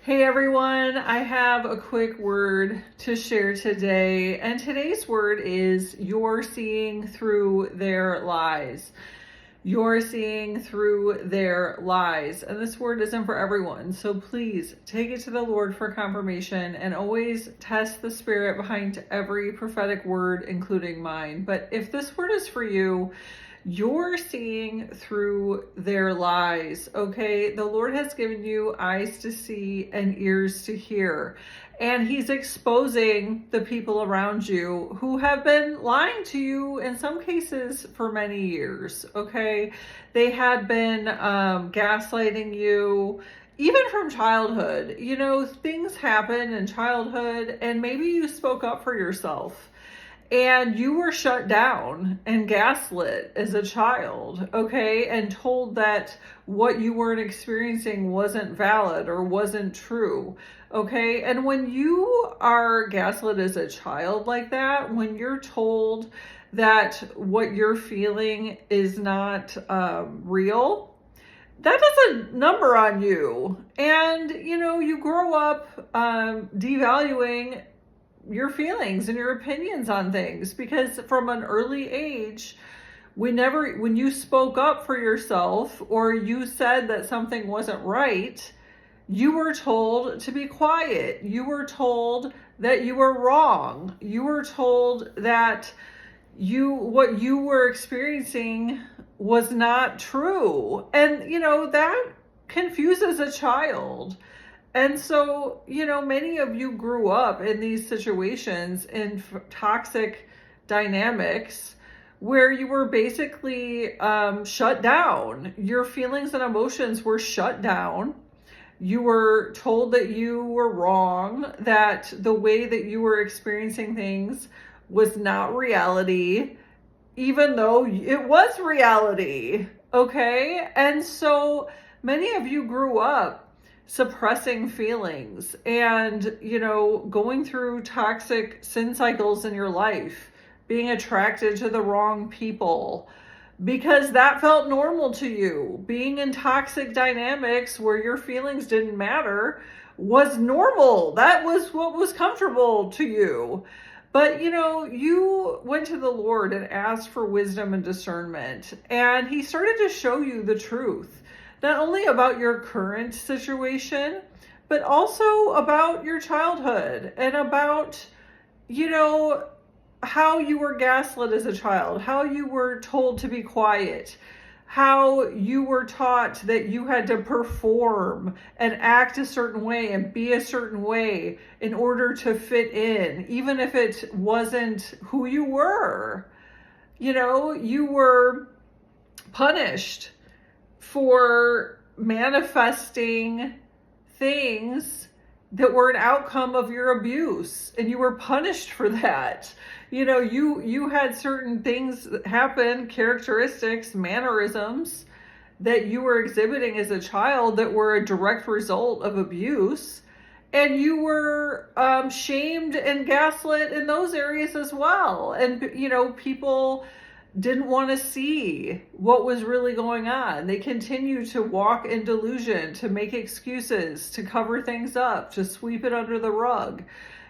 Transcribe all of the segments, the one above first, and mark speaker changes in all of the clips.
Speaker 1: Hey everyone, I have a quick word to share today, and today's word is you're seeing through their lies. You're seeing through their lies. And this word isn't for everyone, so please take it to the Lord for confirmation and always test the spirit behind every prophetic word, including mine. But if this word is for you, you're seeing through their lies, okay? The Lord has given you eyes to see and ears to hear. And he's exposing the people around you who have been lying to you in some cases for many years, okay? They had been gaslighting you, even from childhood. You know, things happen in childhood, and maybe you spoke up for yourself. And you were shut down and gaslit as a child, okay? And told that what you weren't experiencing wasn't valid or wasn't true, okay? And when you are gaslit as a child like that, when you're told that what you're feeling is not real, that does a number on you. And, you know, you grow up devaluing your feelings and your opinions on things, because from an early age, when you spoke up for yourself or you said that something wasn't right, you were told to be quiet. You were told that you were wrong. You were told that what you were experiencing was not true. And, you know, that confuses a child. And so, you know, many of you grew up in these situations in toxic dynamics where you were basically shut down. Your feelings and emotions were shut down. You were told that you were wrong, that the way that you were experiencing things was not reality, even though it was reality, okay? And so many of you grew up suppressing feelings and, you know, going through toxic sin cycles in your life, being attracted to the wrong people because that felt normal to you. Being in toxic dynamics where your feelings didn't matter was normal. That was what was comfortable to you. But, you know, you went to the Lord and asked for wisdom and discernment, and he started to show you the truth. Not only about your current situation, but also about your childhood and about, you know, how you were gaslit as a child, how you were told to be quiet, how you were taught that you had to perform and act a certain way and be a certain way in order to fit in, even if it wasn't who you were. You know, you were punished for manifesting things that were an outcome of your abuse, and you were punished for that. You know, you had certain things happen, characteristics, mannerisms that you were exhibiting as a child that were a direct result of abuse, and you were shamed and gaslit in those areas as well. And, you know, people didn't want to see what was really going on. They continued to walk in delusion, to make excuses, to cover things up, to sweep it under the rug,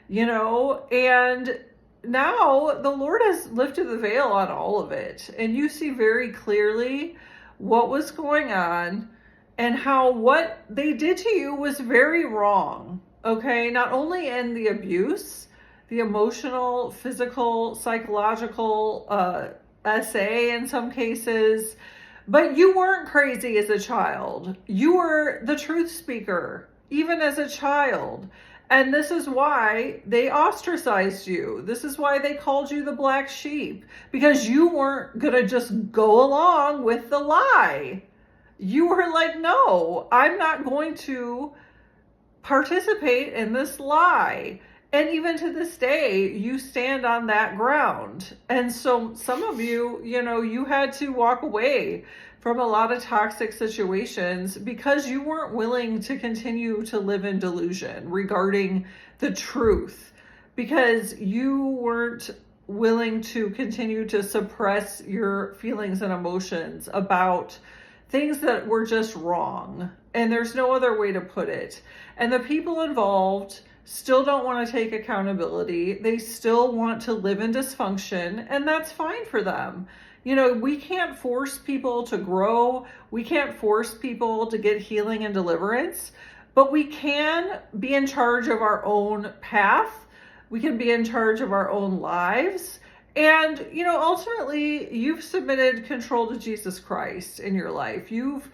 Speaker 1: you know. And now the Lord has lifted the veil on all of it, and you see very clearly what was going on and how what they did to you was very wrong, okay? Not only in the abuse, the emotional, physical, psychological SA in some cases, but you weren't crazy as a child. You were the truth speaker, even as a child. And this is why they ostracized you. This is why they called you the black sheep, because you weren't going to just go along with the lie. You were like, no, I'm not going to participate in this lie. And even to this day, you stand on that ground. And so some of you, you know, you had to walk away from a lot of toxic situations because you weren't willing to continue to live in delusion regarding the truth, because you weren't willing to continue to suppress your feelings and emotions about things that were just wrong. And there's no other way to put it. And the people involved still don't want to take accountability. They still want to live in dysfunction, and that's fine for them. You know, we can't force people to grow. We can't force people to get healing and deliverance, but we can be in charge of our own path. We can be in charge of our own lives. And, you know, ultimately, you've submitted control to Jesus Christ in your life. You've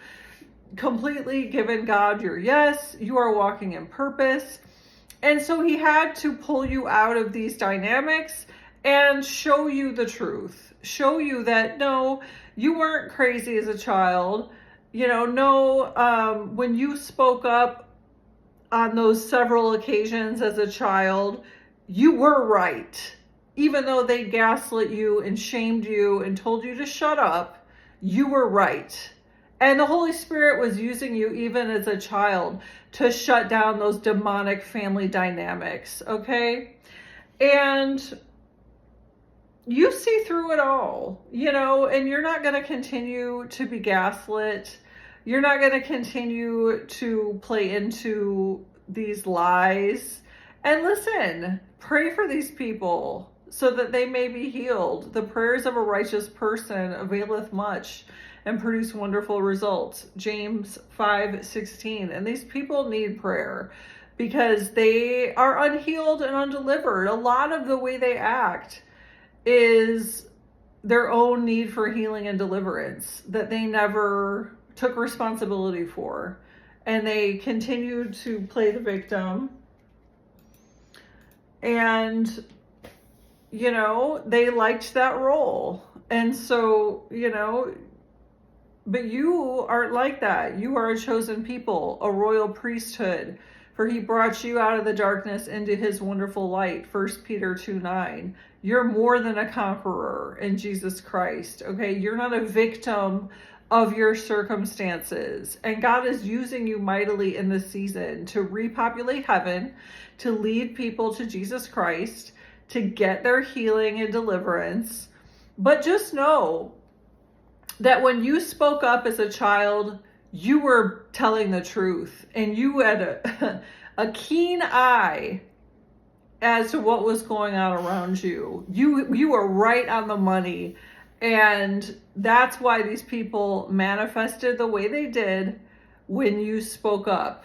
Speaker 1: completely given God your yes. You are walking in purpose. And so he had to pull you out of these dynamics and show you the truth. Show you that, no, you weren't crazy as a child. You know, no, when you spoke up on those several occasions as a child, you were right. Even though they gaslit you and shamed you and told you to shut up, you were right. And the Holy Spirit was using you even as a child to shut down those demonic family dynamics, okay? And you see through it all, you know, and you're not going to continue to be gaslit. You're not going to continue to play into these lies. And listen, pray for these people so that they may be healed. The prayers of a righteous person availeth much and produce wonderful results. James 5:16. And these people need prayer because they are unhealed and undelivered. A lot of the way they act is their own need for healing and deliverance that they never took responsibility for. And they continue to play the victim. And, you know, they liked that role. And so, you know, but you aren't like that. You are a chosen people, a royal priesthood, for he brought you out of the darkness into his wonderful light. 1 Peter 2:9. You're more than a conqueror in Jesus Christ. Okay. You're not a victim of your circumstances. And God is using you mightily in this season to repopulate heaven, to lead people to Jesus Christ, to get their healing and deliverance. But just know that when you spoke up as a child, you were telling the truth, and you had a keen eye as to what was going on around you. You were right on the money, and that's why these people manifested the way they did when you spoke up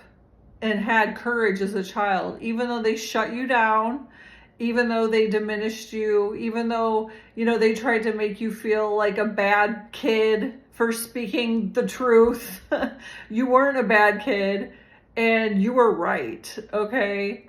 Speaker 1: and had courage as a child, even though they shut you down, even though they diminished you, even though, you know, they tried to make you feel like a bad kid for speaking the truth. You weren't a bad kid, and you were right, okay?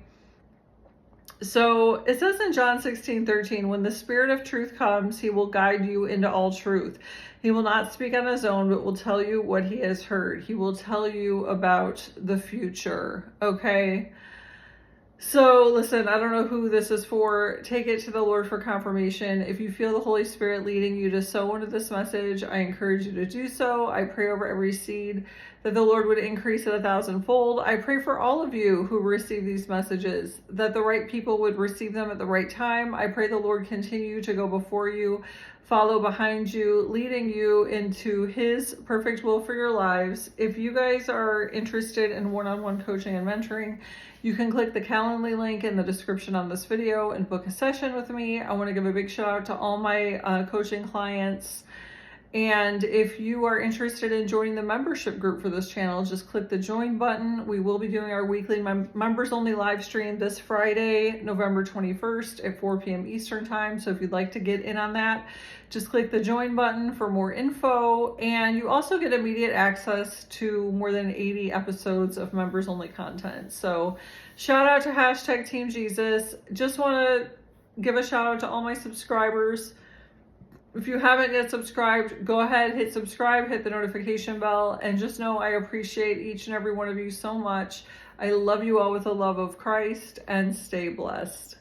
Speaker 1: So it says in John 16:13, when the Spirit of truth comes, he will guide you into all truth. He will not speak on his own, but will tell you what he has heard. He will tell you about the future, okay? So listen, I don't know who this is for. Take it to the Lord for confirmation. If you feel the Holy Spirit leading you to sow into this message, I encourage you to do so. I pray over every seed that the Lord would increase it 1,000-fold. I pray for all of you who receive these messages, that the right people would receive them at the right time. I pray the Lord continue to go before you, follow behind you, leading you into his perfect will for your lives. If you guys are interested in one-on-one coaching and mentoring, you can click the Calendly link in the description on this video and book a session with me. I want to give a big shout out to all my coaching clients. And if you are interested in joining the membership group for this channel, just click the join button. We will be doing our weekly members only live stream this Friday, November 21st at 4 p.m. Eastern time. So if you'd like to get in on that, just click the join button for more info. And you also get immediate access to more than 80 episodes of members only content. So shout out to hashtag Team Jesus. Just want to give a shout out to all my subscribers. If you haven't yet subscribed, go ahead, hit subscribe, hit the notification bell, and just know I appreciate each and every one of you so much. I love you all with the love of Christ, and stay blessed.